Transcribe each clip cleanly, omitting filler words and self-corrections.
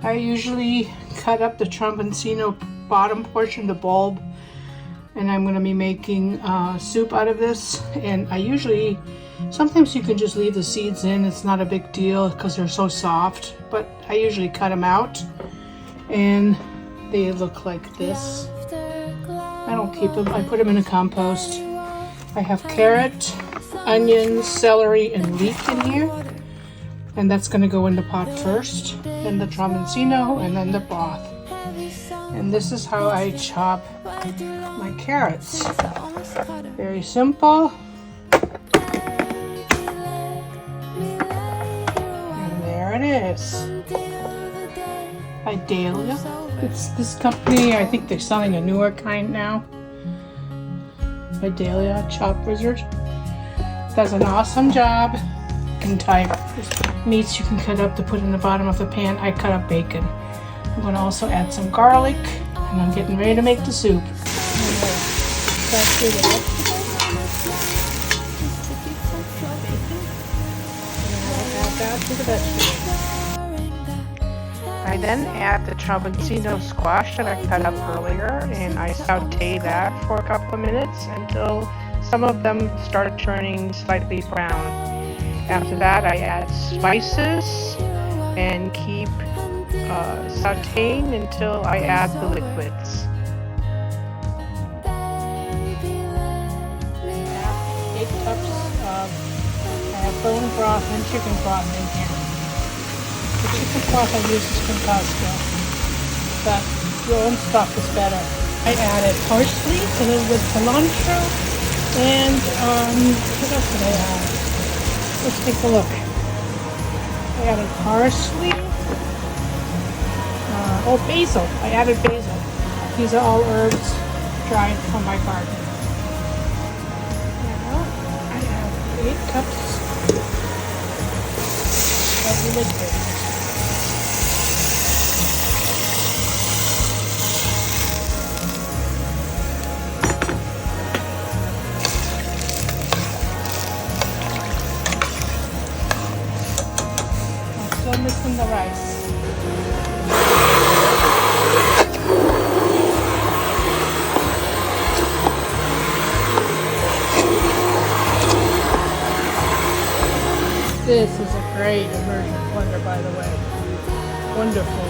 I usually cut up the Tromboncino bottom portion, the bulb, and I'm going to be making soup out of this. And I usually, sometimes you can just leave the seeds in, it's not a big deal because they're so soft, but I usually cut them out and they look like this. I don't keep them, I put them in a compost. I have carrot, onions, celery, and leek in here. And that's going to go in the pot first, then the Tromboncino, and then the broth. And this is how I chop my carrots. Very simple. And there it is. Idalia. It's this company, I think they're selling a newer kind now. Idalia Chop Wizard. Does an awesome job. And type meats you can cut up to put in the bottom of the pan. I cut up bacon. I'm going to also add some garlic, and I'm getting ready to make the soup. I then add the Tromboncino squash that I cut up earlier, and I saute that for a couple of minutes until some of them start turning slightly brown. After that, I add spices and keep sauteing until I add the liquids. I have 8 cups of bone broth and chicken broth in here. The chicken broth I use is from Costco, but your own stock is better. I added parsley, a little bit of cilantro, and what else did I add? Let's take a look. I added parsley. Basil. I added basil. These are all herbs dried from my garden. Now I have 8 cups of the liquid. Still mixing the rice. This is a great immersion blender, by the way. Wonderful.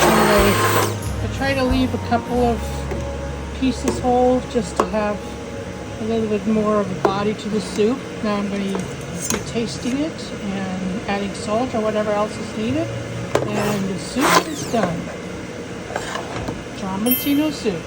Anyway, I try to leave a couple of pieces whole just to have a little bit more of a body to the soup. Now I'm going to be tasting it and adding salt or whatever else is needed. And the soup is done. Tromboncino soup.